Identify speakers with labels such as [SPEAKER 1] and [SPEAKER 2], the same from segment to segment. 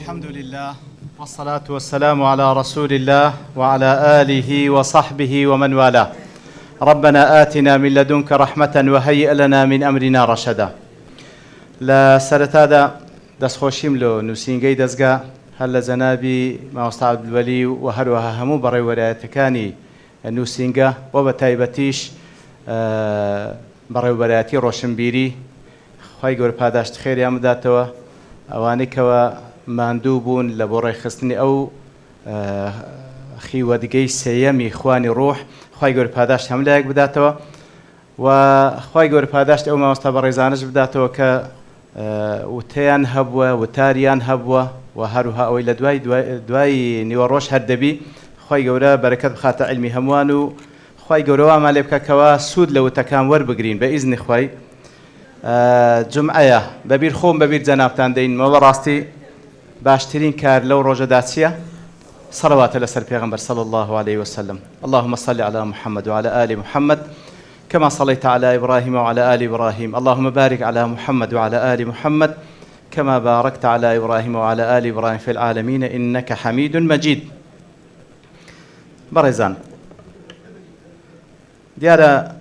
[SPEAKER 1] الحمد لله والصلاة والسلام على رسول الله وعلى آله وصحبه ومن والاه. ربنا آتنا من لدنك رحمة وهيئ لنا من أمرنا رشدا. لا سرتادا دسخوشيم لو نوسينجي دزغا هل زنابي ما استعد الولي وهروها همو بري ولايتكاني نوسينجا وبتايبتيش بري ولايتي روشنبيري خواهي گور پاداشت خير يا مداتوا اوانيكوا ماندوبون لبوري خستني او خيوادگي سيامي خواني روح خواهي گور پاداشت هم لايك بداتوا وخواهي گور پاداشت او ما مستبريزانش بداتوا ك وتيان هبوا وتاريان هبوا وهروها او الى دواي نيوروش هردبي خواهي گورا بركات بخاطر علمي هموانو خواهي گوروا مالبكا كوا سود لو تكام ور بگرين باذن خواهي جمعه ببير خوم ببير جنابتان دين مولا راستي باشترين كار لو روجا داتسيا صلوات الله سر پیغمبر صلى الله عليه وسلم. اللهم صل على محمد وعلى آل محمد كما صليت على إبراهيم وعلى آل إبراهيم. اللهم بارك على محمد وعلى آل محمد كما باركت على إبراهيم وعلى آل إبراهيم في العالمين إنك حميد مجيد. برزان ديارة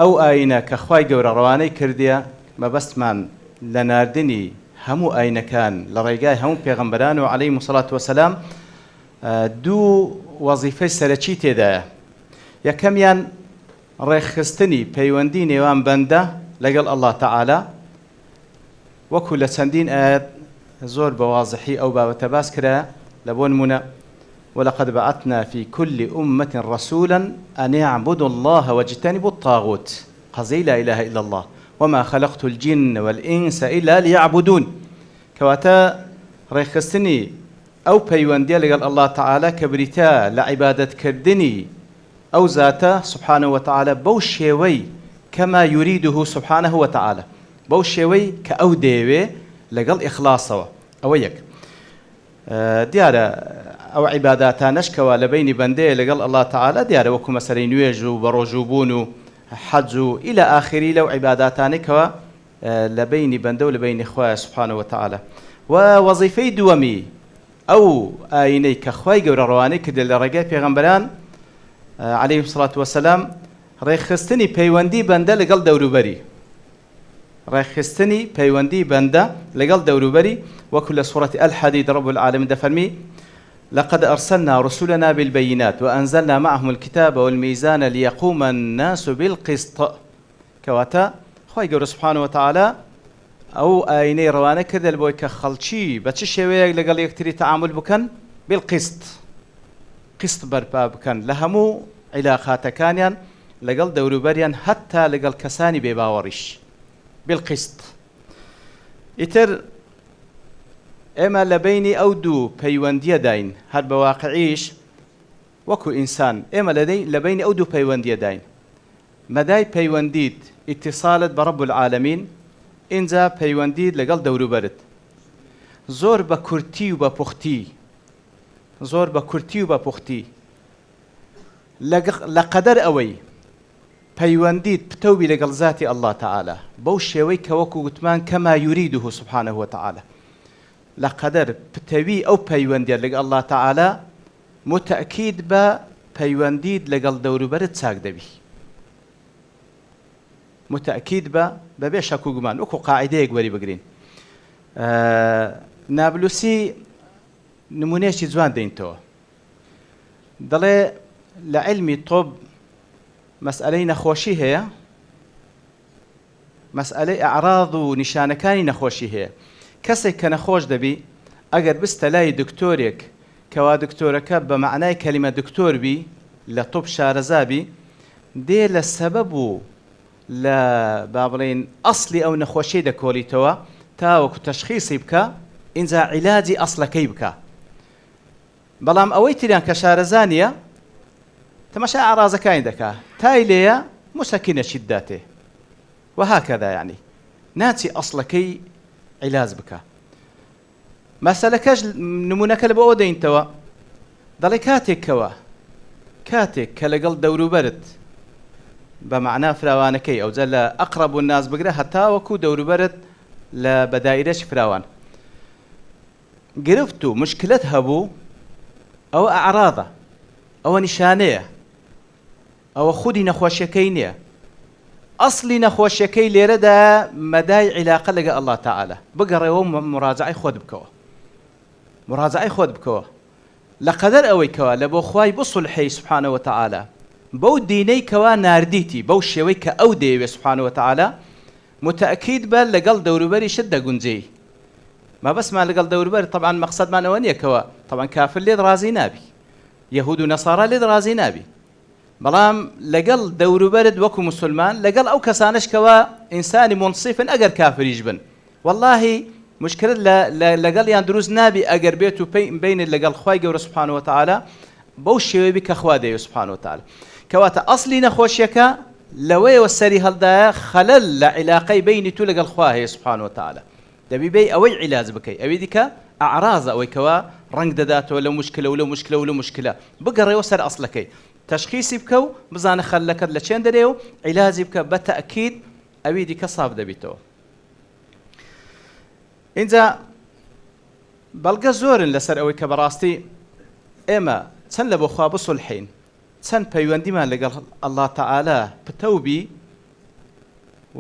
[SPEAKER 1] أو آينا كخواي جورا رواني كرديا ما بسمان لناردني همو آينا كان لرجاي همو پیغمبران وعليهم الصلاة والسلام دو وظيفة سرچي تدا يا كميان رخصتني بيوندي نيوان بنده لقل الله تعالى وكل سندين آيات زور بواضحي أو بتباسكرا لبون منا ولقد بعثنا في كل أمة رسولا أن يعبدوا الله واجتنبوا الطاغوت قزي لا إله إلا الله وما خلقت الجن والإنس إلا ليعبدون كواتا ريخستني أو بيواندي لقال الله تعالى كبريتا لعبادة كردني أو ذاته سبحانه وتعالى بوشيوي كما يريده سبحانه وتعالى بوشيوي كأو ديوي لقال إخلاصه أويك ديارة أو عباداتها نشكوا لبين بندي لقال الله تعالى ديارة وكما سرين يجوا بروجوبون حجوا إلى آخره لو عباداتها كوا لبين بندو لبين إخوة سبحانه وتعالى ووظيفي دومي أو آيني كخواي قور رواني كدل رجاء پیغمبران عليه الصلاة والسلام ريخستني بيواندي بنده لقال دوروبري ريخستني بيواندي بنده لقال دوروبري وكل سورة الحديد رب العالمين دفرمي لقد أرسلنا رسلنا بالبينات وأنزلنا معهم الكتاب والميزان ليقوم الناس بالقسط كواتا خواهي قول سبحانه وتعالى أو آيني روانا كذا البوي كخلشي باتش الشيوية لقال يكتري تعامل بكن بالقسط قسط بربا بكن لهمو علاقات كانيان لقال دوروبريان حتى لقال كساني بباوريش بالقسط إتر إما لبيني أو دو بيواندية داين هاد بواقعيش وكو إنسان إما لبيني أو دو بيواندية داين مداي بيوانديد اتصالت برب العالمين إنزا بيوانديد لقل دورو برد زور بكورتي وببختي زور بكورتي وببختي لقدر أوي بيوانديد بتوبي لقل ذاتي الله تعالى بوشيوي كوكو قتمان كما يريده سبحانه وتعالى لقدر بتوي أو بيوانديد لقل الله تعالى متأكيد با بيوانديد لقل دورو برد ساق دبي متأكيد با ببيش أكو جمان أكو قاعدة يقولي بقرين نابلسي نمونيش زوان دينتو ضل لعلمي طب مسألة نخوشي هي مسألة أعراض ونشانة كاني نخوشي هي كسي كنخوش دبي أقد بس تلاقي دكتورك كوا دكتورك بمعنى كلمة دكتور بي لطب شارزابي دي للسبب لا بابلين أصلي أو نخوشي دا كوليتوا تاوك تشخيصي بكا إنزا علاجي أصلا كي بكا بلام أويتي لان كشارزانية تمشى أعراض كاين دكا تايليا مسكنة شداته وهكذا يعني ناتي أصلا كي علاج بكا مسألة كاج نمونك لبؤودين توا ضلي كاتك كوا كاتك كالقل دورو برد بمعنى فراوانكي أو زل أقرب الناس بقرا حتى وكو دور برد لبدائرش فراوان گرفتو مشکلت هەبوو ئەوە ئەعراضە، ئەوە نیشانەیە، ئەوە خودی نەخۆشیەکەی نییە. ئەسڵی نەخۆشیەکەی لێرەدا مەدای عیلاقە لەگە ئەڵڵا تەعالە. بگەڕێەوە مراجعەی خۆت بکەوە، مراجعەی خۆت بکەوە لە قەدەر ئەوەی کەوا لە بۆ خوای بسولحەی سوبحانەهو وتەعالە بەو دینەی کەوا ناردیتی بەو شێوەی کە ئەو دەیەوێت سوبحانەهو وتەعالە متأكيد بە لەگەڵ دەوروبەریشت دەگونجێی. ما بەسمان لەگەڵ دەوروبەر طبعا مەقسەدمان ئەوە نییە کەوە طبعا کافر لێت ڕازی نابی، یەهود و نەسارا لێت ڕازی نابی، بەڵام لەگەڵ دەوروبەرت وەکو مسلمان لەگەڵ ئەو کەسانش کەوا ئینسانی منصفن ئەگەر کافریش بن واللهی مشکلت لەگەڵ یان دروست نابی ئەگەر بێت و بینت لەگەڵ خوای گەورە سوبحانەهو وتەعالە بەو شێوەی بی کە خوا دەیەوێت سوبحانەهو وتەعالە. کەواتە ئەسڵی نەخۆشیەکە لەوەیەوە سەری هەڵدایە خەلەل لە عیلاقەی بینی تو لەگەڵ خوا هەیە سوبحانەهو وتەعالە. دەبی بێ ئەوەی عیلاج بکەی، ئەوەی دیکە ئەعرازە ئەوەی کەوا ڕەنگ دەداتەوە لە مشکلە و لە مشکلە و لە مشکلە. بگەڕێەوە سەر ئەسڵەکەی، تەشخیصی بکە و بزانە خەلەکەت لە چێن دەرێ و عیلاجی بکە بە تەئکید ئەوەی دیکە ساف دەبیتەوە. اینجا بەڵگە زۆرن لەسەر ئەوەی کە بەڕاستی ئێمە چەند لە بۆ خوا بسولحین، چەند پەیوەندیمان لەگەڵ ئەڵڵا تەعالە پتەوبی،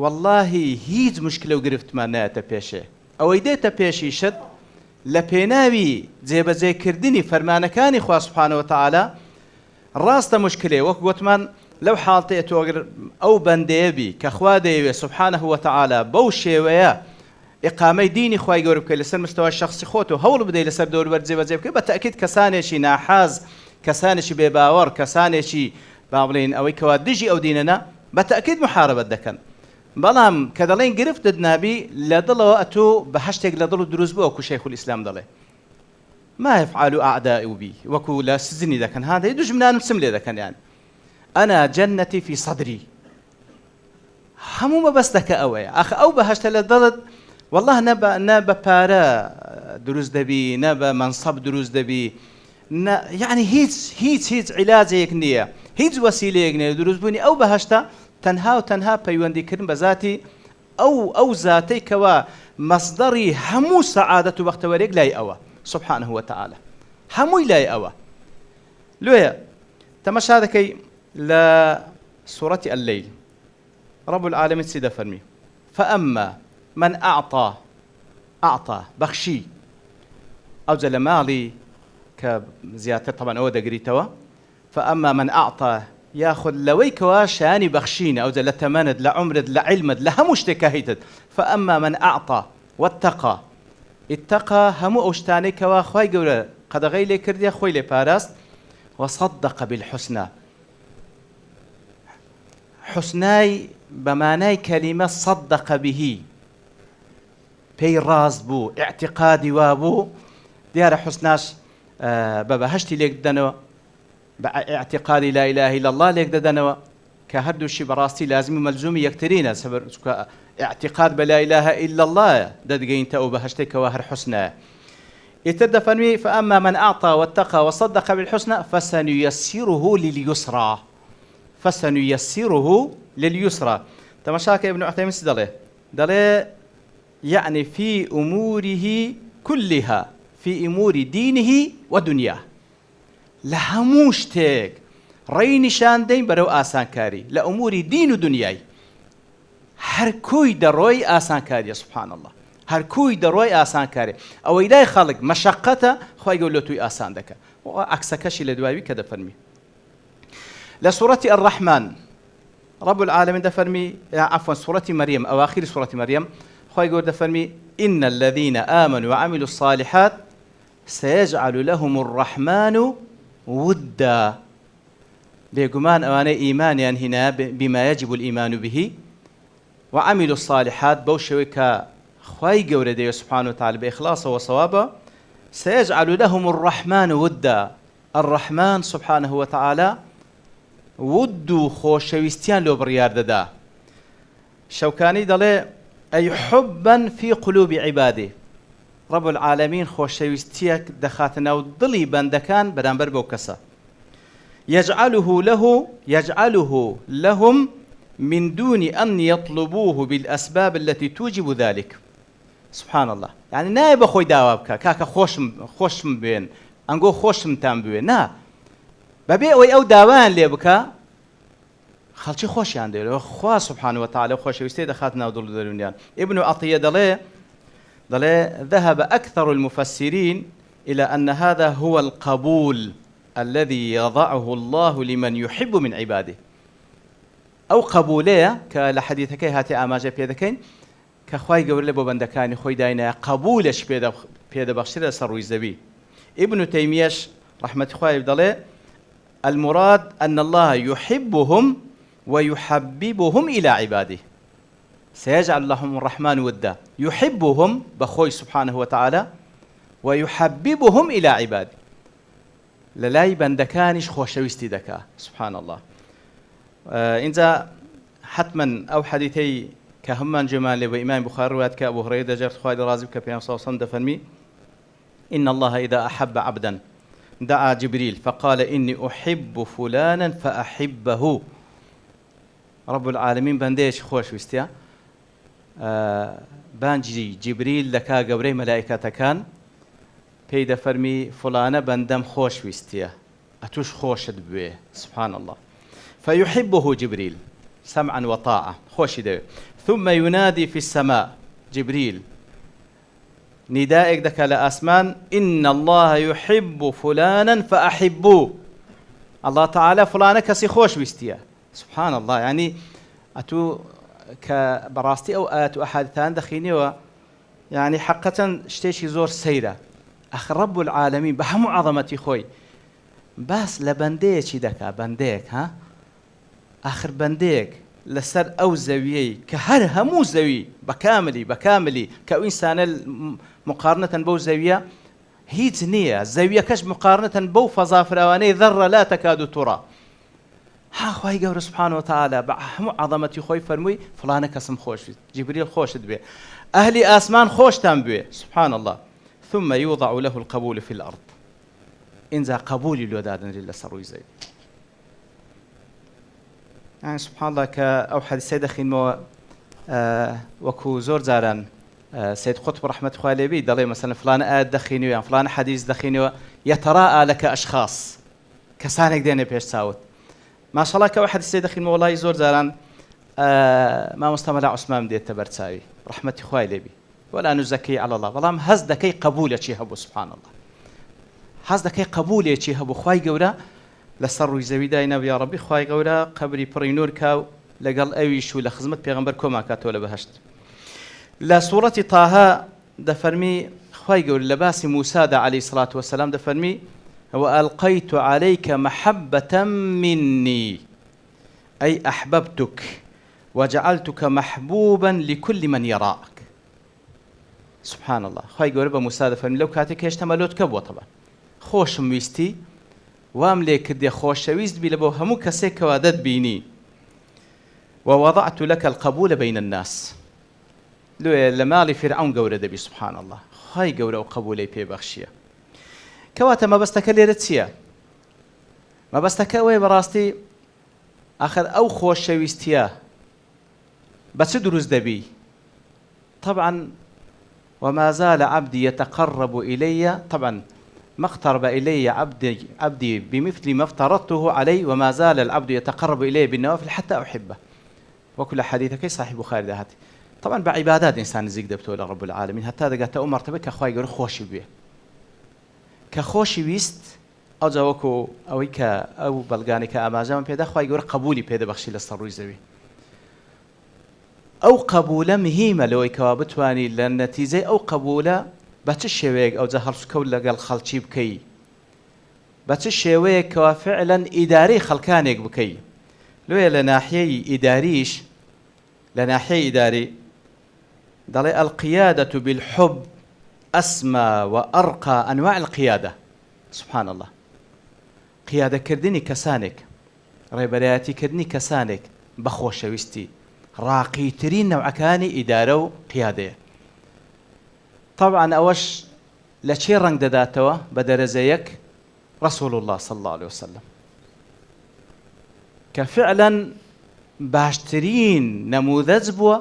[SPEAKER 1] واللهی هیچ مشکلە و گرفتمان نایەتە پێشێ. ئەوەی دێتە پێشیشت لە پێناوی جێبەجێکردنی فەرمانەکانی خوا سوبحانەهو وتەعالە ڕاستە مشکلێ وەک گوتمان لەو حاڵتەیە تۆ ئەگەر ئەو بەندەیە بی کە خوا دەیەوێت سوبحانەهو وتەعالە بەو شێوەیە ئیقامەی دینی خوای گەورە بکەیت لەسەر مستەوای شەخسی خۆت و هەوڵ بدەیت لەسەر دەوروبەر جێبەجێ بکەیت، بە تەئکید کەسانێکی ناحاز، کەسانێکی بێباوەڕ، کەسانێکی با بڵێن ئەوەی کەوا دژی ئەو دینەنە بە تەئکید محارەبەت دەکەن. بەڵام کە دەڵێن گرفتت نابی لە دڵەوە ئەتۆ بە هەشتێک لە دڵ و دروست بووە وەکو شەیخ الئیسلام دەڵێ ما يفعل أعدائي بي وەکو لە سزنی دەکەن هادەی دوژمنانم سم لێ دەکەن یان ئەنا جەنەتی فی سەدری. هەموو مەبەستەکە ئەوەیە ئەخ ئەو بەهەشتە لە دڵت والله نە بە پارە دروست دەبی، نە بە مەنسەب دروست دەبی، یعنی هیچ عیلاجێک نییە، هیچ وەسیلەیەک نییە دروست بوونی ئەو بەهەشتە تەنها و تەنها پەیوەندیکردن بە ذاتی ئەو زاتەی کەوا مەصدەری هەموو سەعادەت و بەختەوەرێک لای ئەوە سبحانەهو وتەعالە، هەمووی لای ئەوە. لێیە تەماشا دەکەی لە سوورەتی اللەیل رب العالمین چی دەفەرمی؟ فأما من أعطى بەخشی ئەوجە لە ماڵی کە زیاتر طبعا ئەوە دەگریتەوە فأما من أعطى یاخود لەوەی کەوا شایانی بەخشینە ئەوجە لە تەمەنت، لە عومرت، لە عیلمت، لە هەموو شتێکە هیتت. فأما من أعطى واتقى اتقى هەموو ئەو شتانەی کەوا خوای گەورە قەدەغەی لێ کردیە خۆی لێ پاراست وصدق بالحسنى. حسنای بەمانای کەلیمە صدق به، پێی ڕاست بوو، اعتقادی وا بوو، دیارە حسناش بە بەهەشتی لێک دەنەوە، بە اعتقادی لا إله إلا الله لێک دەدەنەوە کە هەردووشی بەڕاستی لازمی و مەلزومی یەکترینە. اعتقاد بە لا إله إلا الله دەدگەینتە ئەو بەهەشتێکەوە هەر حسنایە. ئیتر دەفەرمی فأما من أعطى واتقى وصدق بالحسنى فسنيسره لليسرى. فسنيسره لليسرى. تماشاك ابن عثيمين دەڵێ يعني في أموره كلها، في أمور دينه ودنياه، لە هەموو شتێک ڕێی نیشان دەین بەرەو ئاسانکاری لە ئوموری دین و دنیای. هەر کوی دەڕۆی ئاسانکاریە سبحان الله، هەر کوی دەڕۆی ئاسانکاری. ئەوەی لای خەڵک مەشەقەتە خوای گەورە لە توی ئاسان دەکە. عەکسەکەشی لە دوایوی کە دەفەرمی لە سوورەتی الرحمن رب العالمين دفرمي عفوا سورة مريم أواخر سورة مريم خوي يقول دفرمي إن الذين آمنوا وعملوا الصالحات سيجعل لهم الرحمن ودا. بيقمان أواني إيمان هنا بما يجب الإيمان به وعملوا الصالحات بوشوكا خوي يقول دي سبحانه وتعالى بإخلاص وصوابه سيجعل لهم الرحمن ودا. الرحمن سبحانه وتعالى ود خوشويستيان لو بريار ددا. شوكاني دلي أي حبا في قلوب عباده. رب العالمين خوشويستيك دخاتنا وضلي بندكان برانبر بوكسا يجعله لهم من دون أن يطلبوه بالأسباب التي توجب ذلك. سبحان الله يعني نایە بە خۆی داوا بکە کاکە خۆشم بێن ئەنگۆ خۆشمتان بوێ نا بەبێ ئەوەی ئەو داوایان لێ بکە خەڵکی خۆشیان دێرەوە خوا سبحانه وتعالى خۆشەویستی دەخات ناو دڵ و دەرونیان ابن عطية دەڵێ ذهب أكثر المفسرين إلى أن هذا هو القبول الذي يضعه الله لمن يحب من عباده أو قبولية كالحديث هاتي آماجة بيدكين كخواي قول لبو بندكاني خوي داينا قبولش بيد بخشرة سروي زبي ابن تيمية رحمة خواي بدله المراد أن الله يحبهم ويحببهم إلى عباده سيجعل لهم الرحمن ودا يحبهم بخوي سبحانه وتعالى ويحببهم إلى عباده للاي بندكانش خوشويستي دكا سبحان الله إنزا حتما أو حديثي كهمان جمال وإمام بخاري رواية كأبو هريرة جرت خوالي رازي كبيان صلى الله عليه وسلم دفرمي إن الله إذا أحب عبدا دعا جبريل فقال إني أحب فلانا فأحبه رب العالمين بنديش خوش وستيا بانجي جبريل لكا قبري ملائكة كان بيدا فرمي فلانة بندم خوش وستيا أتوش خوش دبوه سبحان الله فيحبه جبريل سمعا وطاعة خوش دبوه ثم ينادي في السماء جبريل ندائك دك لأسمان إن الله يحب فلانا فأحبوه الله تعالى فلانا كسي خوش وستيا سبحان الله يعني أتو كبراستي أو آتو أحادثان دخيني يعني حقا شتيشي زور سيرة أخ رب العالمين بهم عظمتي خوي بس لبنديك دكا بنديك ها آخر بنديك لسر أو زويي كهر همو زوي بكاملي كأو إنسان مقارنة بو زوية هيت نية زوية كش مقارنة بو فظافرواني ذرة لا تكاد ترى ها خوي قول سبحانه وتعالى بهم عظمتي خوي فرمي فلانة كسم خوش جبريل خوش دبي أهلي آسمان خوش تنبي سبحان الله ثم يوضع له القبول في الأرض إنزا قبول الوداد لله سروي زي يعني سبحان الله كأو حديث سيد أخي وكو زور زاران سيد قطب رحمة الله عليه دلي مثلا فلان آيات دخيني يعني فلان حديث دخيني يتراءى لك أشخاص كسانك ديني بيش ساوت ما شاء الله كواحد السيد أخي والله زور زاران ما مستمر عثمان دي التبرتساوي رحمة الله عليه ولا نزكي على الله والله هز دكي قبول يشيهبو سبحان الله هز دكي قبول يشيهبو خواي قولا لسر يزوي داينا يا ربي خواي قولا قبري برينور كاو لقال أيش ولا خزمة بيغمبر كوما كاتولا بهشت لا سورة طه دفرمي خواي قول لباس موسى عليه الصلاة والسلام دفرمي وألقيت عليك محبة مني أي أحببتك وجعلتك محبوبا لكل من يراك سبحان الله خواي قول موسى دفرمي لو كاتك يشتملوت كبوة طبعا خوش مويستي وام ليك دي خوش شويست بي لبو همو كسيك وادد بيني ووضعت لك القبول بين الناس لما لفرعون قورة دبي سبحان الله خاي قورة وقبولي بي بخشية كواتا ما بستك ليرتسيا ما بستك وي براستي أخذ أو خوش شويستيا بس دروز دبي طبعا وما زال عبدي يتقرب إلي طبعا ما اقترب إلي عبدي بمثل ما افترضته عليه وما زال العبد يتقرب إلي بالنوافل حتى أحبه وكل حديثك صحيح بخاري ذاتي طبعا بعبادات إنسان زيك دبتو لرب العالمين حتى إذا قلت أمر تبك أخوي يقول خوشي بيه كخوشي بيست أو جاوكو أو أو بلغاني كأمازام بيدا أخوي يقول قبولي بيدا بخشي للصروي زوي أو قبولة مهمة لو يكوابتواني للنتيجة أو قبولة بتشويق أو زهر سكول لقى الخلشي بكي بتشويق وفعلا إداري خلكانك بكي لو لناحية إداريش لناحية إداري ضلي القيادة بالحب أسمى وأرقى أنواع القيادة سبحان الله قيادة كردني كسانك ريبرياتي كردني كسانك بخوش ويستي راقي ترين نوع كاني إدارة قيادة طبعا أوش لشي رنگ داداتوا بدرزيك رسول الله صلى الله عليه وسلم كفعلا باشترين نموذج بوا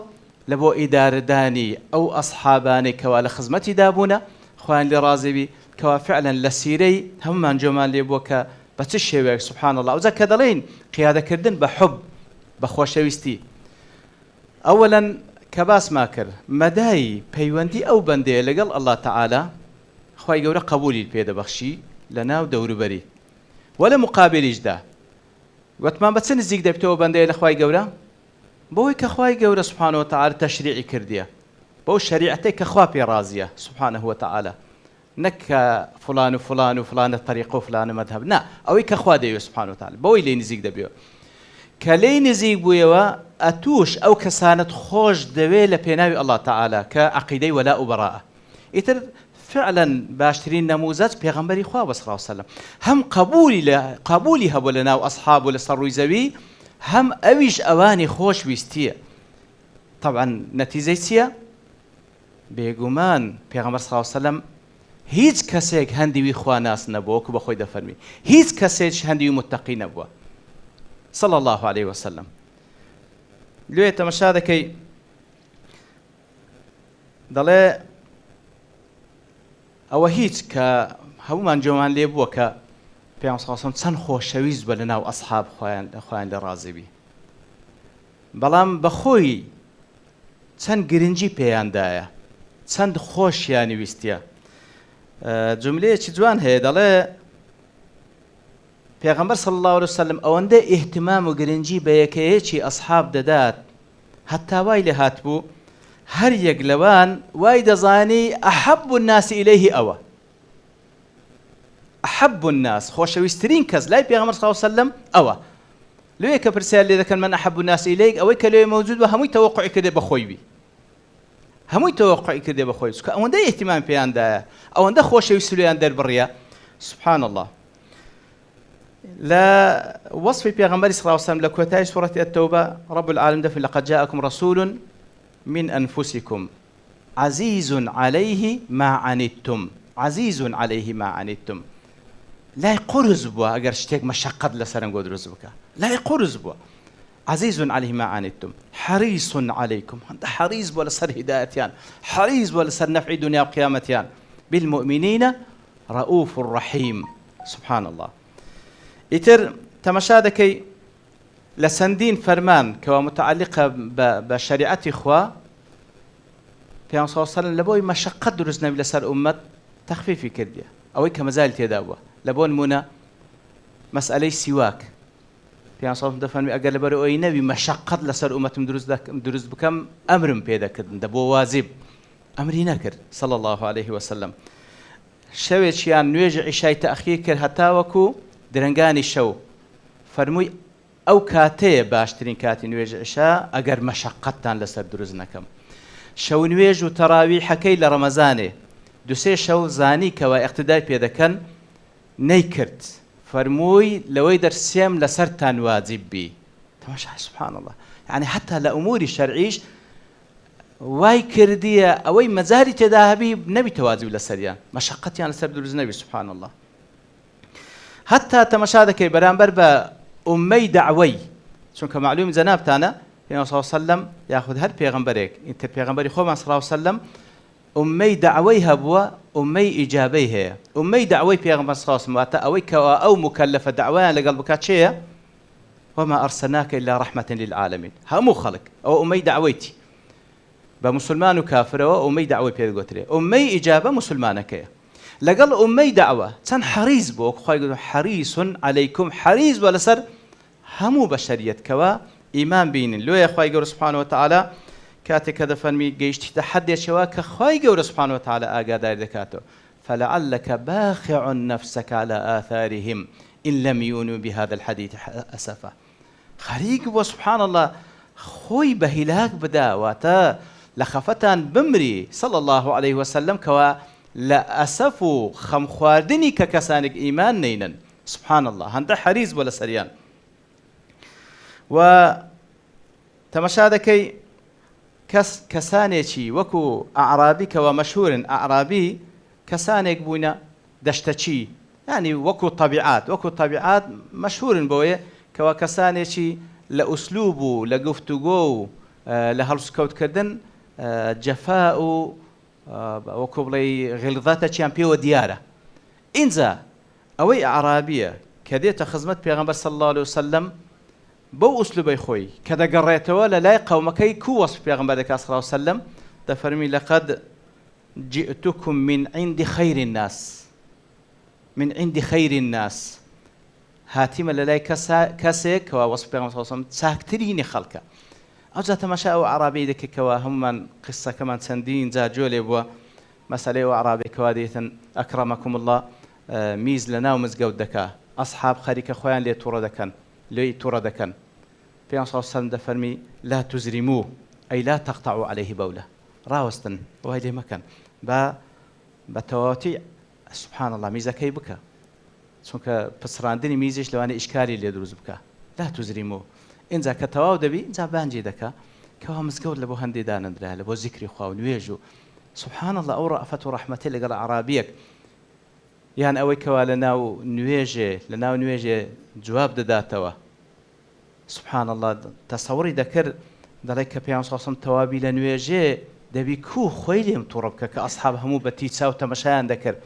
[SPEAKER 1] لە بۆ ئیدارەدانی ئەو ئەصحابانەی کەوا لە خزمەتی دابوونە خۆیان لێ ڕازی بی کەوا فعلا لە سیرەی هەمومان جۆمان لێ بووە کە بە چ شێوەیەک سوبحان الله ئەوجا کە دەڵێن قیادەکردن بە حوب بە خۆشەویستی ئەوەلاً کە باسما کرد مەدای پەیوەندی ئەو بەندەیە لەگەڵ الله تعالی خوای گەورە قبولی پێدەبەخشی لە ناو دەوروبەری وە لە مقابلیشدا وتمان بە چ نزیک دەبێتەوە بەندەیە لە خوای گەورە بۆی کە خوای گەورە سبحانه وتعالى تشریعی کردیە بۆ شریعەتەی کە خوا پێ رازیە سبحانه وتعالى نەک فلان و فلان و فلانە طریقە و فلانە مەذهب نا ئەوەی کە خوا دەوێت سبحانه وتعالى بۆی لێ نزیک دەبێت کە لێی نزیک بوویەوە ئەتوش ئەو کەسانت خۆش دەوێت لە پێناوی الله تعالی کە عەقیدەی وەلا و بەراءە ئیتر فعلا باشترین نموزج پێغەمبەری خوا بە صلی الله علیه و سلم هەم قبولی هەبوو لە ناو ئەصحاب و لەسەر ڕووی زەوی هەم ئەویش ئەوانی خۆش ویستیە طبعا نەتیجەی چییە بێگومان پێغەمبەر صلی الله علیه و سلم هیچ کەسێک هەندی خوا ناس نەبووە وەکو بەخۆی دەفەرمی هیچ کەسێک هەندی متقی نەبووە صلى الله عليه وسلم لێ تەماشا دەکەی دەڵێ ئەوە هیچ کە هەمومان جۆمان لێ بووە کە پێغەمبەر صلی الله علیه و سلم چەند خۆشەویست بە لەناو ئەصحاب خۆیان لە ڕازی بی بەڵام بەخۆی چەند گرنگی پێیاندایە چەند خۆشیانی ویستیە جملەیەکی جوان هەیە دەڵێ پێغەمبەر صلی الله عليه وسلم ئەوەندە ئیهتمام و گرنگی بە یەکەیەکی ئەصحاب دەدات هەتا وای لێ هاتبوو هەر یەک لەوان وای دەزانی ئەحەب الناس ئیلەیه ئەوە ئەحەب الناس خۆشەویستترین کەس لای پێغەمبەر صلی الله عليه وسلم ئەوە لێ کە پرسیار لێ دەکەن من ئەحەب الناس ئیلەیک ئەوەی کە لێ مەوجود بە هەمووی تەوەقعی کردێ بەخۆی بی هەمووی تەوەقعی کردێ بەخۆی چکە ئەوەندە ئیهتمام پێیاندایە ئەوەندە خۆشەویست لێیان دەربڕیە سبحان الله لا وصف پیغمبر صلی الله علیه و سلم لکوتای سورة التوبة رب العالمین دفن لقد جاءكم رسول من أنفسكم عزيز عليه ما عنتم عزيز عليه ما عنتم لا يقرز بوا اگر شتێک مشقت لەسەرم گۆ دروست بکە لا يقرز بوا عزيز عليه ما عنتم حريص عليكم هەندە حريص بوا لەسەر هدایەتیان حريص بوا لەسەر نەفعی دنیا و قیامەتیان بالمؤمنين رؤوف رحيم سبحان الله ئیتر تەماشا دەکەی لە چەندین فەرمان کەوا متعلقە بە شەریعەتی خوا پێغەمبەر صلی الله علیه و سلم لە بۆی مەشەقەت دروست نەبی لەسەر ئومەت تەخفیفی کردیە ئەوەی کە مەزالی تێدا بووە لە بۆ نمونە مەسئلەی سیواک پێغەمبەر صلی الله علیه و سلم دەفەرمی ئەگەر لەبەر ئەوەی نەبی مەشەقەت لەسەر ئومەتم دروست بکەم ئەمرم پێ دەکردن دەبۆ واجب ئەمری نەکرد صلی الله عليه وسلم شەوێکیان نوێژی عیشای تەئخیر کرد هەتا وەکو درنگانی شەو فەرمووی ئەو کاتەیە باشترین کاتی نوێژ عیشا ئەگەر مەشەقەتتان لەسەر دروست نەکەم شەو نوێژ و تەراویحەکەی لە ڕەمەزانێ دوسێ شەو زانی کەوا ئیقتیدای پێ دەکەن نەیکرد فەرمووی لەوەی دەرسێم لەسەرتان واجب بی تەماشای سبحان الله یعنی حتا لە ئوموری شەرعیش وای کردیە ئەوەی مەجاری تێدا هەبی نەبیتە واجب لەسەریان مەشەقەتیان لەسەر دروست نەبی سبحان الله حتى تەماشا دەکەی بەرامبەر بە ئومەی دەعوەی چونکە معلوم جەنابتانە پێغەمبەر صلی الله علیه و سلم یاخود هەر پێغەمبەرێک ئینتر پێغەمبەری خۆمان صلی الله علیه و سلم ئومەی دەعوەی هەبووە ئومەی ئیجابەی هەیە ئومەی دەعوەی پێغەمبەر صلی الله علیه و سلم واتە ئەوەی کەوا ئەو مکەلەفە دەعوەیان لەگەڵ بکات چێیە وما أرسلناك إلا رحمة للعالمين هەموو خەڵک ئەوە ئومەی دەعوەیتی بە مسلمان و کافرەوە ئومەی دەعوەی پێ دەگوترێ ئومەی ئیجابە مسلمانەکەیە لەگەڵ ئومەی دەعوە چەند حەریص بوو وەکو خوای گەورە حەریص عەلەیکم حەریص بووە لەسەر هەموو بەشەریەت کەوا ئیمان بینن لۆیە خوای گەورە سبحانه وتعالى کاتێک کە دەفەرمی گەیشتیتە حەدێکەوە کە خوای گەورە سبحانه وتعالى ئاگاداری دەکاتەوە فلعلك باخع نفسك على آثارهم إن لم يؤمنوا بهذا الحديث أسفا خەریک بووە سبحان الله خۆی بە هیلاک بدا واتە لە خەفەتان بمری صلى الله عليه وسلم کەوا لە ئەسەف و خەم خواردنی کە کەسانێک ئیمان نەینن سبحان الله هەندە حەریص بووە لەسەریان و تەماشا دەکەی کەسانێکی وەکو ئەعرابی کەوا مەشهورن ئەعرابی کەسانێک بوونە دەشتەچی یعنی وەکو طەبیعات مەشهورن بۆیە کەوا کەسانێکی لە ئوسلوب و لە گفتوگۆ و لە هەڵسکەوتکردن جەفا و وەکو بڵێ غیڵزاتەیان پێوە دیارە. ئینجا ئەوەی ئەعرابیە کە دێتە خزمەت پێغەمبەر صلی الله عليه وسلم بەو ئوسلوبەی خۆی کە دەگەڕێتەوە لە لای قەومەکەی کو وەصف پێغەمبەر دەکات صلی الله عليه وسلم دەفەرمی لەقەد جئتكم من عند خير الناس من عند خير الناس هاتیمە لە لای کەسێک کەوا وەصف پێغەمبەر صلی الله عليه وسلم چاکترینی خەڵکە. ئەوجا تەماشا ئەو عرابەی دەکەکەوە هەمومان قسەکەمان چەندین جا جۆ لێ بووە مەسەلەی ئەو عرابێکەوە دێتن ئەکرەمەکم الله میز لە ناو مزگەوت دەکا ئەسحاب خەریکە خۆیان لێ تووڕە دەکەن لێی تووڕە دەکەن پێغەمبەر صلی الله عليه وسلم دەفەرمی لا تزرموه أي لا تقطعوا عليه بولة ڕاوەستن وای لێ مەکەن بە تەواوەتی سبحان الله میزەکەی بکە چونکە پسڕاندنی میزیش لەوانەیە ئیشکاری لێ دروست بکە لا تزرموه ئینجا کە تەواو دەبی ئینجا بانجی دەکا کەوا مزگەوت لە بۆ هەندێک دانەدرا لە بۆ زیکری خوا و نوێژ و سبحان الله ئەو ڕەفەت و ڕەحمەتەی لەگەڵ عرابیەک یان ئەوەی کەوا لە ناو نوێژێ جواب دەداتەوە سبحان الله تەسەوڕی دەکرد دەڵێ کە پێیان ساسم تەوابی لە نوێژێ دەبی کو خۆی لێم تووڕە بکە کە ئەسحاب هەموو بە تیچا و تەمەشایان دەکرد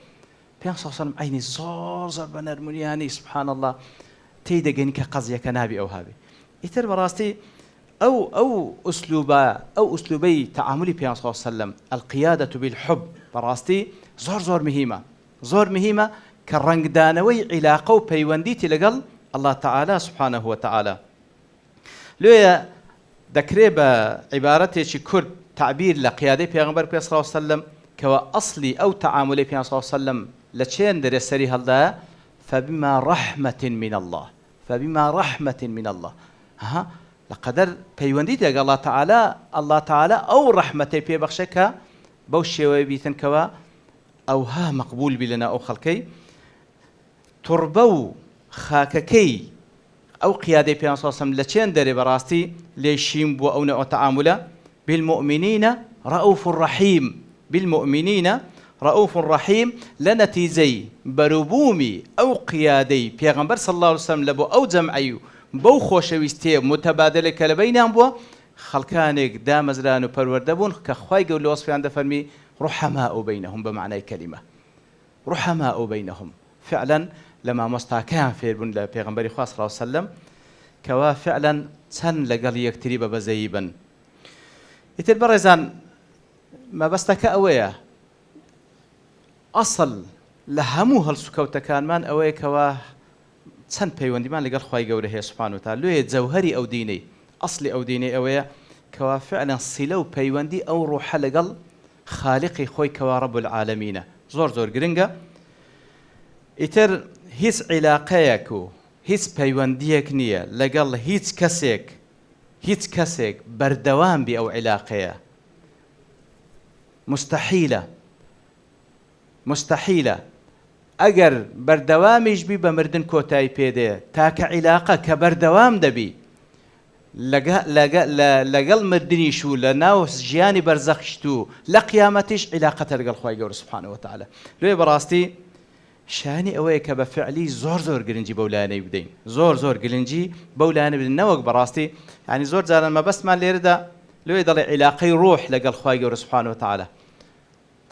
[SPEAKER 1] پێیان ساسم عینی زۆر زۆر بە نەرمونیانی سبحان الله تێی دەگەنی کە قەزیەکە نابی ئەو هابی ئیتر بەڕاستی ئەو ئوسلوبەی تەعاملی پێیان صلی الله عليه وسلم القيادة بالحب بەڕاستی زۆر مهمە کە ڕنگدانەوەی عیلاقە و پەیوەندیتی لەگەڵ الله تعالى سبحانه وتعالى لێیە دەکرێ بە عیبارەتێکی کورد تعبیر لە قیادەی پێغەمبەر پێ صلی الله عليه وسلم کەوە ئەسلی ئەو تەعاملی پێیان صلی الله عليه وسلم لە چێن دەرێ سەری هەڵدایە فبما رحمة من الله ها لەقەدەر پەیوەندی لەگەڵ الله تعالى ئەو ڕەحمەتەی پێبەخشێ کە بەو شێوەیە بیتن کەوە ئەوها مەقبول بی لەناو ئەو خەڵکەی توربە و خاکەکەی ئەو قیادەی پێیان صلی الله عليه وسلم لە چێن دەرێ بەڕاستی لێشیم بووە ئەو نەوە تەعاملە بالمؤمنين رؤوف رحيم لنتيجي بروبومي أو قيادي پیغمبر صلى الله عليه وسلم لبو أو جمعي بو خوشويستي متبادل كلبينهم بو خلقانك دامزران وپروردبون كخواي قول وصفي عند فرمي رحماء بينهم بمعنى كلمة رحماء بينهم فعلا لما مستاكان في بن لبيغمبر صلى الله عليه وسلم كوا فعلا تن لقل يكتريب بزيبا يتبرزان ما بستك أويا أصل لهمو هەڵسوکەوتەکان مان ئەوەیە کەوا چەند پەیوەندیمان لەگەڵ خوای گەورە هەیە سوبحانه وتعالى لێ جەوهەری ئەو دینەی ئەسلی ئەو دینەی ئەوەیە کەوا فعلا سیلە و پەیوەندی ئەو ڕوحە لەگەڵ خالقی خۆی کەوا رب العالمینە زۆر گرنگە ئیتر هیچ عیلاقەیەک و هیچ پەیوەندیەک نییە لەگەڵ هیچ کەسێک بەردەوام بی ئەو عیلاقەیە مستحيلة ئەگەر بەردەوامیش بی بە مردن کۆتایی پێدەیە تاکە عیلاقە کە بەردەوام دەبی لەگەڵ مردنیش و لە ناو ژیانی بەرزەخشت و لە قیامەتیش عیلاقەتە لەگەڵ خوای گەورە سوبحانه وتعالى لێ بەڕاستی شانی ئەوەیە کە بە فعلی زۆر گرنگی بەو لایەنەی بدەین زۆر گرنگی بەو لایەنە بدەین نەوەک بەڕاستی یعنی زۆر جاران مەبەستمان لێرەدا لێ دەڵێ عیلاقەی ڕوح لەگەڵ خوای گەورە سوبحانه وتعالى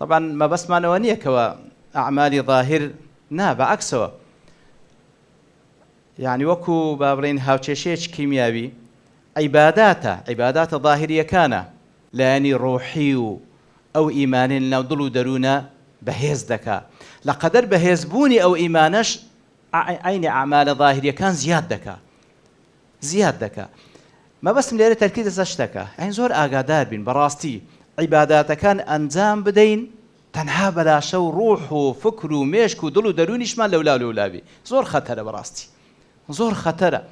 [SPEAKER 1] طبعا ما بس ما نوانيه كوا أعمال ظاهر نا بعكسه يعني وكو بابرين هاوتشيش كيميائي عبادات ظاهرية كان لاني روحي أو إيمان نضلوا درونا بهيز دكا لقدر بهيز بوني أو إيمانش عين أعمال ظاهرية كان زياد دكا ما بس مليرة تركيز زشتكا يعني زور آقادار بين براستي عبادات كان أنزام بدين تنها بلا شو روح وفكر ومشك ودلو درونيش ما لولا بي زور خطرة براستي زور خطرة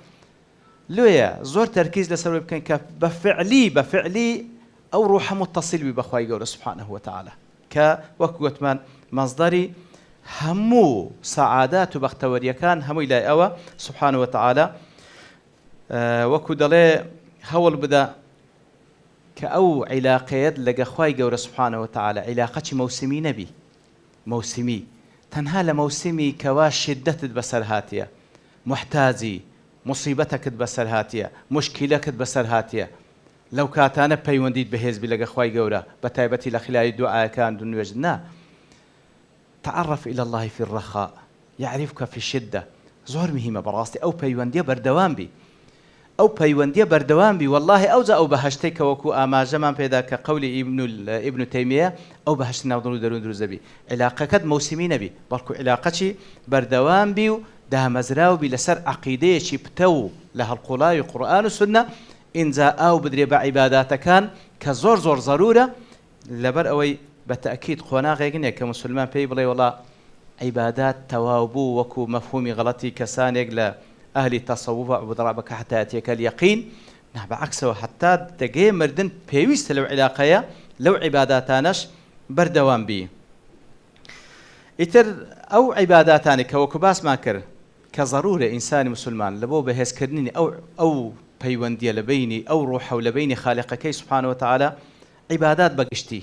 [SPEAKER 1] لويا زور تركيز لسبب كان بفعلي أو روح متصل ببخواي جور سبحانه وتعالى كوكوت من مصدري همو سعادات وبختوريا كان همو إلى أوا سبحانه وتعالى وكو دلي هول بدا كأو علاقات لقى خواي جور سبحانه وتعالى علاقة موسمي نبي موسمي تنها لموسمي كوا شدة بسر هاتية محتاجي مصيبتك بسر هاتية مشكلتك بسر هاتية لەو کاتانە پەیوەندیت بەهێزبی لەگە خوای گەورە بە تایبەتی لە خلای دوعاکان و نوێژنا. تعرف إلى الله في الرخاء يعرفك في الشدة. زۆر مهمە بەڕاستی ئەو پەیوەندیە بەردەوام بی، ئەو پەیوەندیە بەردەوام بی. والله ئەوجا ئەو بەهەشتەی کە وەکو ئاماژەمان پێدا کە قەولی ئیبن تەیمیە ئەو بەهەشت ناو دڵ و دەروون دروست دەبی. علاقەکەت مەوسیمی نەبی، بەڵکو علاقەچی بەردەوام بی و دامەزراو بی لەسەر عەقیدەیەکی پتە و لە هەڵقوڵاوی قورئان و سوننە. ئینجا ئاو بدرێ بە عیباداتەکان کە زۆر زۆر زەرورە. لەبەر ئەوەی بە تەئکید قۆناغێکنێک کە موسڵمان پێی بڵێ وڵا عیبادات تەواو بوو وەکو مەفهومی غەڵەتی کەسانێک لە ئەهلی تەسەووف بەدڕابەکە حتا یەتیەکە اليەقین. بەعەکسەوە حتا دەگەیە مردن پێویستە لەو عیلاقەیە لەو عیباداتانەش بەردەوام بی. ئیتر ئەو عیباداتانی کە وەکو باسمان کرد کە ضرورە ئینسانی مسلمان لە بۆ بەهێزکردنی ئەو پەیوەندیە لە بینی ئەو ڕوحە و لە بینی خالقەکەی سوبحانە وتەعالە عیبادات بەگشتی.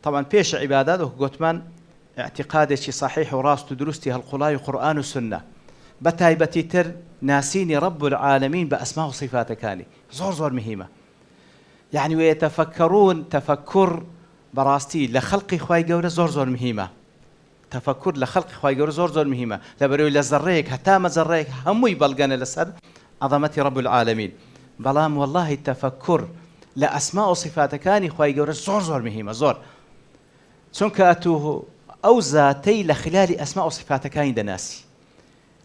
[SPEAKER 1] طبعا پێش عیبادات وەکو گوتمان اعتقادێکی صحیح و ڕاست و دروستی هەڵقوڵاوی قورئان و سوننە، بە تایبەتی تر ناسینی رب العالمین بە ئەسما و صیفاتەکانی زۆر زۆر مهمە. يعني ويتفكرون تفكر براستي لخلق خواي جورة زور مهمة. تفكر لخلق خواي جورة زور مهمة. لبرو لزريك حتى ما زريك هم يبلغنا لسر عظمة رب العالمين. بلام والله التفكر لأسماء وصفات كاني خواي جورة زور مهمة زور. سنك أتوه أو ذاتي لخلال أسماء وصفات كان دناسي.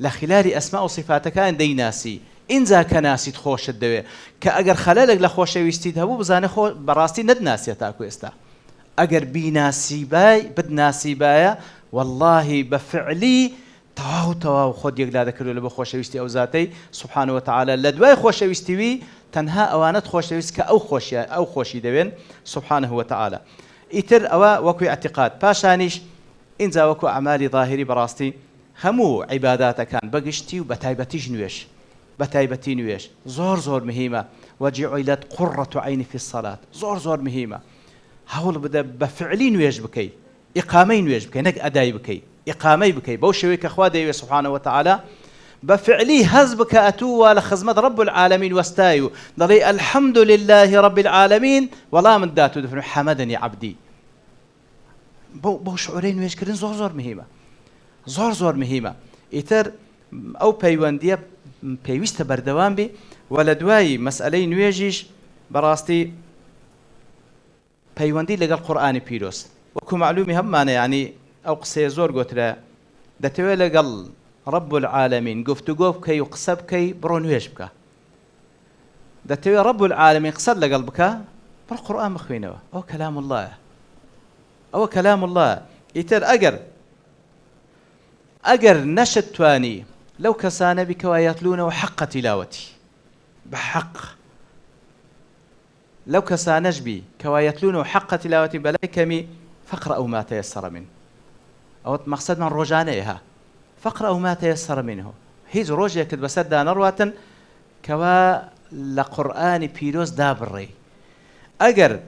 [SPEAKER 1] لخلال أسماء وصفات كان ديناسي. إن ذاك ناسي تخوش الدواء كأجر خلالك لخوش ويستيد هبو بزانه خو براستي ند ناسي تاكو استا أجر بيناسي باي بد ناسي بايا والله بفعلي تواو خود يقلا ذكر له بخوش ويستي أو ذاتي سبحانه وتعالى لدواي خوش ويستوي تنها أوانت خوش ويست أو خوشي دوين سبحانه وتعالى إتر أو وكو اعتقاد باشانيش إن ذا وكو أعمال ظاهري براستي همو عبادات كان بقشتي وبتايبتي جنويش بتايبتي نويش زور مهمة وجعلت قرة عيني في الصلاة زور مهمة هول بدا بفعلي نويش بكي إقامي نويش بكي نك أداي بكي إقامي بكي بوشويك أخوادي سبحانه وتعالى بفعلي هزبك أتوا لخزمة رب العالمين واستايو ضلي الحمد لله رب العالمين والله من داتو دفن حمدني عبدي بو شعورين نويش كرين زور مهمة زور مهمة إتر أو بيواندية پێویستە بەردەوام بێ و لە دوای مەسئلەی نوێژیش بەڕاستی پەیوەندی لەگەڵ قورئانی پیرۆز وەکو معلومی هەممانە یعنی ئەو قسەیە زۆر گۆترە دەتەوێت لەگەڵ رب العالمین گفتوگۆ بکەی و قسە بکەی بڕۆ نوێژ بکە دەتەوێت رب العالمین قسەت لەگەڵ بکە بڕۆ قورئان بخوێنەوە ئەوە کەلام اللهە ئەوە کەلام اللهە ئیتر ئەگەر نەشت توانی لو كسان بك ويتلونه حق تلاوتي بحق لو كسانج بي كوايتلونه حق تلاوتي بلايكمي فاقرأوا ما تيسر منه أو مقصد من رجانيها فاقرأوا ما تيسر منه هيز روجيا كد بسد نروة كوا لقرآن بيروز دابري أجر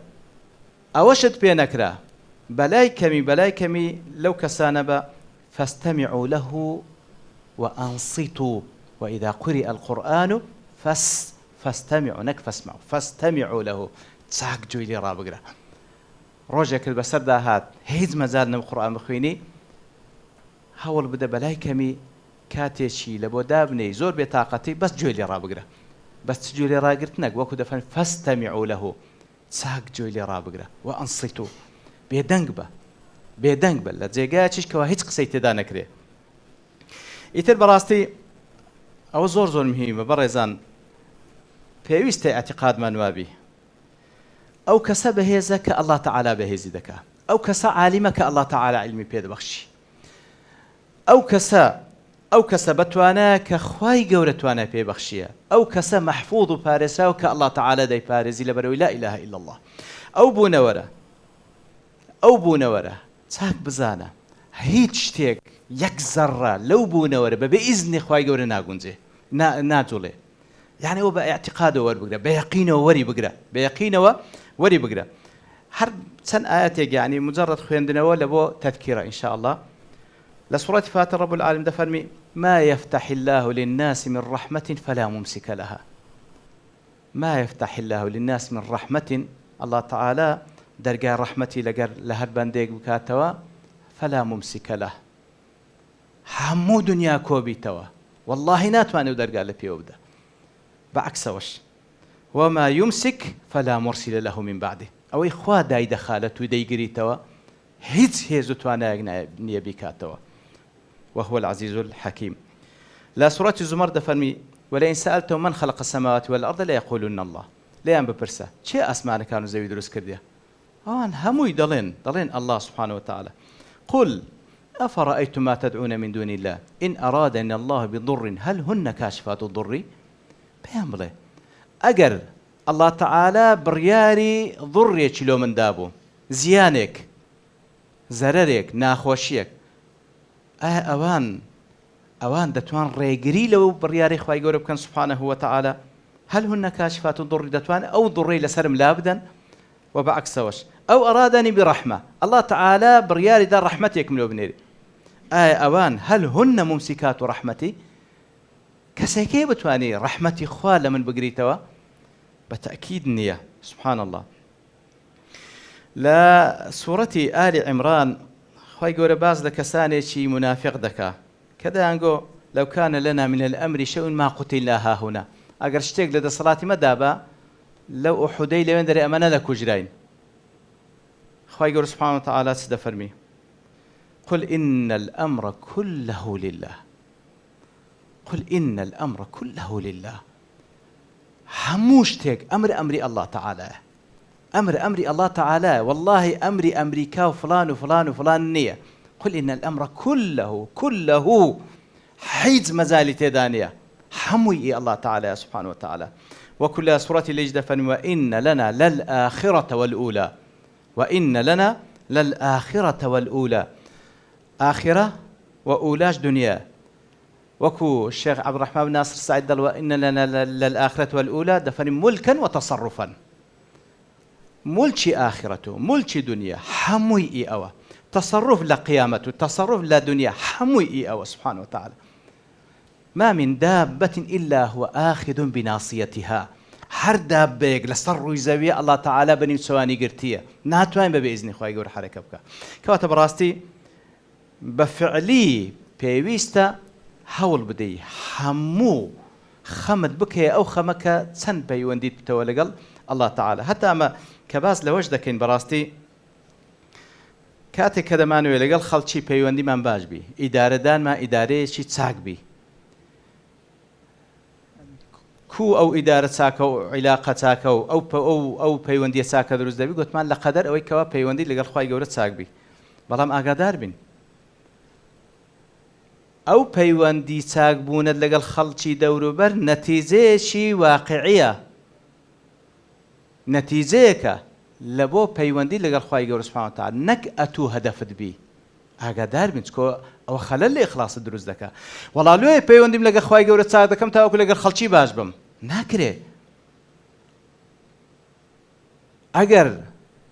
[SPEAKER 1] أوشت بينكرا بلايكمي لو كسان فاستمعوا له وأنصتوا وإذا قرئ القرآن فاستمعوا فاسمعوا فاستمعوا له تساق جويلي رابقرا روجك البسر دا هات هيز مازالنا القرآن بخويني هاول بدا بلايكمي كاتيشي لبو دابني زور بطاقتي بس جويلي رابقرا بس جويلي راقرتناك وكو دفن فاستمعوا له تساق جويلي رابقرا وأنصتوا بيدنقبة لتزيقاتش كوا هيج قسيتي دا نكري إتر براستي أو زور مهمة برزان پێویستە اعتقاد منوابي أو كسب هيزك الله تعالى بهيزدك أو كسا عالمك الله تعالى علمي بيد بخشي أو كسا بتوانا كخواي جورتوانا بيد بخشية أو كسا محفوظ بارسا وك الله تعالى داي بارزي لبروي لا إله إلا الله أو بونورة تاك بزانا هيت شتيك يك ذرة لو بونورة بإذن خواي جورة ناقونزه ناتولي يعني هو باعتقاده وري بقرا بيقينه وري بقرا هر سن آيات يعني مجرد خويندنا ولا بو تذكيره إن شاء الله لسورة فاتر رب العالمين دفرمي ما يفتح الله للناس من رحمة فلا ممسك لها ما يفتح الله للناس من رحمة الله تعالى درجة رحمتي لهر بندق بكاتوا فلا ممسك له همو دنيا كوبي توا والله ناتواني ودرجة لبيوبدا بعكس وش وما يمسك فلا مرسل له من بعده أو إخوة داي دخالت ودي قريتوا هيز توانا نيبيكاتوا وهو العزيز الحكيم. لا سورة الزمر دفرمي ولئن سألتم من خلق السماوات والأرض لا يقولون الله. ليه ببرسه شيء أسمعنا كانوا زي دروس كرديا همو يضلين الله سبحانه وتعالى. قل أفرأيتم ما تدعون من دون الله إن أرادني الله بضر هل هن كاشفات الضر بيامله أجر الله تعالى برياري ضر يشيلو من دابو زيانك زررك ناخوشيك أوان دتوان ريجري لو برياري خواي يقول كان سبحانه وتعالى هل هن كاشفات الضر دتوان أو ضري لسرم لابدا وبعكس وش أو أرادني برحمة الله تعالى برياري دار رحمتك من ابني أوان هل هن ممسكات رحمتي كسيكي بتواني رحمتي خوال من بقريتوا بتأكيد نية سبحان الله. لا سورة آل عمران خواي يقول باز لكساني شي منافق دكا كذا نقول لو كان لنا من الأمر شيء ما قتلنا ها هنا أقر اشتاق لدى صلاة مدابا لو أحدي لو يندري أمانة لك وجرين خواي يقول سبحانه وتعالى سدفرمي قل إن الأمر كله لله قل إن الأمر كله لله هموشتك أمري الله تعالى أمري الله تعالى والله أمري أمريكا وفلان وفلان وفلان نية قل إن الأمر كله حيز مزالي تدانية حموي الله تعالى سبحانه وتعالى. وكل سورة الإجدفن وإن لنا للآخرة والأولى وإن لنا للآخرة والأولى آخرة وأولاش دنيا وكو الشيخ عبد الرحمن بن ناصر السعيد دل وإن لنا للآخرة والأولى دفن ملكا وتصرفا ملكي آخرته ملكي دنيا حموي أوى تصرف لقيامته تصرف لا دنيا حموي أوى سبحانه وتعالى. ما من دابة إلا هو آخذ بناصيتها هر دابك لسر زاوية الله تعالى بني سواني قرتية ناتوين بإذن خواهي قول حركة بك كواتب راستي بفعلي بيويستا حول بدي حمو خمد بك أو خمك سن بيونديت بتولقل الله تعالى حتى أما كباس لوجدك إن براستي كاتي كذا ما نويلقل خلشي بيوندي من باج بي إدارة دان ما إدارة شي تساق بي كو أو إدارة ساكو علاقة ساكو أو بيوندي ساكا دروز دبي قلت ما لقدر أو كوا بيوندي لقل خواي قولت ساق بي بلام أقدار بين أو بيوندي ساق بوند لقل خلشي دورو بر نتيجة شي واقعية نتيجة لبو بيوندي لقل خواي قولت سبحانه وتعالى نك أتو هدفت بي أقدار بين تكو أو خلل إخلاص الدروز دكا والله لو بيوندي لقل خواي قولت ساق دكم تاوكو لقل خلشي باجبم ناكري أجر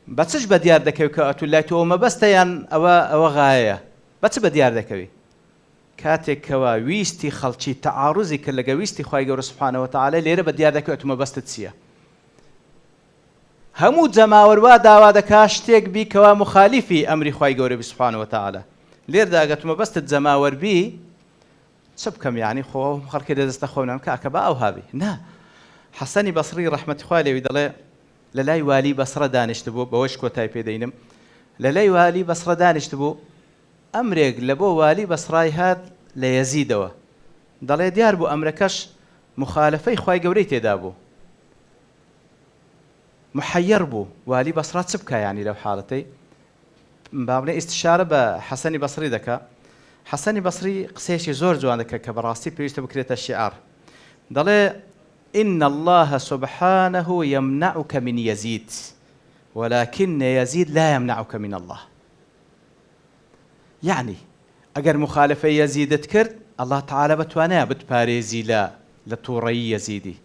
[SPEAKER 1] بتسج بديار دكوي كأتو لا تو ما بستيان أو غاية بتس بديار دكوي كاتك كوا ويستي خلشي تعارضي كلا ويستي خواي قولت سبحانه وتعالى ليرة بديار دكوي أتو ما بستتسيا همود زماور وادا كاشتيك بي كوا مخالفي أمري خواي قولت سبحانه وتعالى لير داقت ما بست زماور بي سبكم يعني خو خل كده دستخونا كأكبا أو هابي نا حسني بصري رحمة خوالي ويدله للاي والي بصرة دانش تبو بوش كوتاي بيدينم للاي والي بصرة دانش تبو أمريك لبو والي بصراي هاد ليزيدوا ضل ديار بو أمريكاش مخالفي خواي قوريتي دابو محير بو والي بصرة سبكا يعني لو حالتي بابني استشارة بحسني بصري ذكا حسني بصري قسيشي زور جوان ذكا كبراسي بيجت بكريت الشعار ضل إن الله سبحانه يمنعك من يزيد ولكن يزيد لا يمنعك من الله يعني أجر مخالفة يزيد تكرت الله تعالى بتوانا بتباريزي لا لتوري يزيدي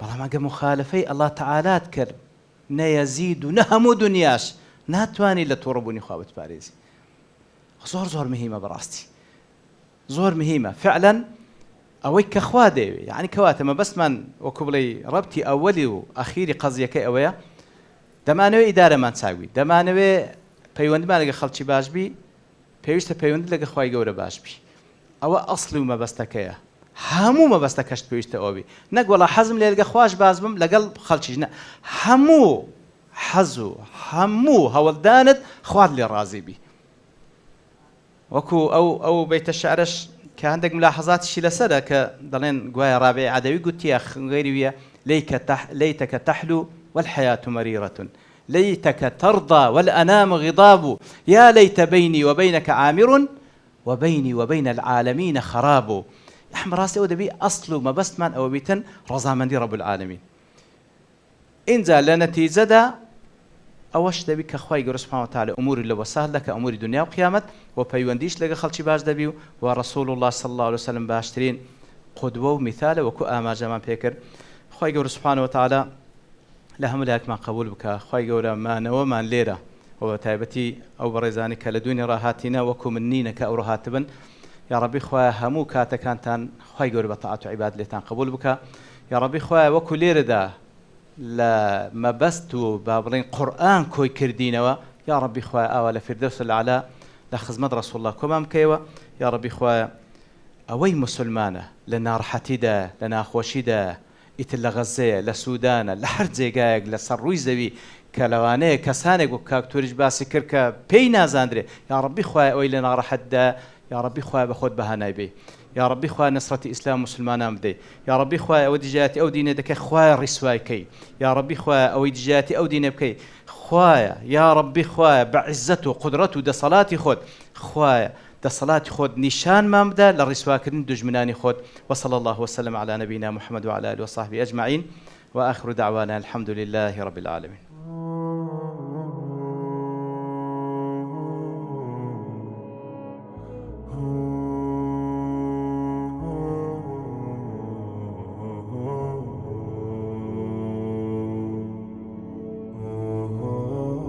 [SPEAKER 1] بلا ما أجر مخالفة الله تعالى تكر نيزيد نهم دنياش ناتواني لتوربوني خابت باريزي زور مهمة براستي زور مهمة فعلا ئەوەی کە خوا دەوێ، یعنی کەواتە مەبەستمان وەکو بڵێ ڕەبتی ئەوەلی و ئەخیری قەزیەکەی ئەوەیە دەمانەوێت ئیدارەمان چاوی، دەمانەوێت پەیوەندیمان لەگە خەڵکی باشبی، پێویستە پەیوەندی لەگە خوای گەورە باشبی. ئەوە ئەسڵی و مەبەستەکەیە. هەموو مەبەستەکەش پێویستە ئەوبی، نەک وەڵا حەزم لێ لەگە خواش باز بم لەگەڵ خەڵکیش نە، هەموو حەز و هەموو هەوڵدانت خوات لێ ڕازی بی. وەکو ئەو بەیتە شعرەش کە هەندێک ملاحەزاتیشی لەسەرە کە دەڵێن گوایە ڕابێ عەدەوی گوتیە غەیری ویە لەیتەکە تەحلو والحياة مريرة ليتك ترضى والأنام غضاب يا ليت بيني وبينك عامر وبيني وبين العالمين خراب. احمد راسي او دبي اصل ما بس من او بيتن رضامندي رب العالمين انزا لنتيجه دا اوش دبي كخواي جور سبحانه وتعالى امور اللي وسهل لك امور دنيا وقيامت وبيونديش لك خلشي باش دبي ورسول الله صلى الله عليه وسلم باشترين قدوه ومثال وكو اما جمان بيكر خواي جور سبحانه وتعالى لهم لك ما قبول بك خواي جور ما نو ما ليره وتايبتي او بريزاني كالدوني راهاتنا وكو منينك او رهاتبن يا ربي خويا همو كاتا كانتان خويا جوري بطاعت عباد لتان قبول بك يا ربي خويا وكو ليردا لا ما بستو بابلين قرآن كوي كردينوا يا ربي خويا أولا فردوس الأعلى لخزمة رسول الله كمام كيوا يا ربي خويا أوي مسلمانة لنا رحتيدا لنا خوشيدا إتلا غزية لسودان لحرد زيقاق لسروي زوي كلوانه كسانك وكاكتوريج باسي كركا بينا زاندري يا ربي خويا أوي لنا رحدا يا ربي خويا بخود بها نايبي يا ربي خويا نصرة إسلام مسلمان أمدي يا ربي خويا أودي جاتي أو دين دك خويا رسواي كي يا ربي خويا أودي جاتي أو دين بكي خويا يا ربي خويا بعزته وقدرته ده صلاتي خود خويا ده صلاتي خود نشان ما مدى للرسوا كرن دجمناني خود وصلى الله وسلم على نبينا محمد وعلى آله وصحبه أجمعين وآخر دعوانا الحمد لله رب العالمين.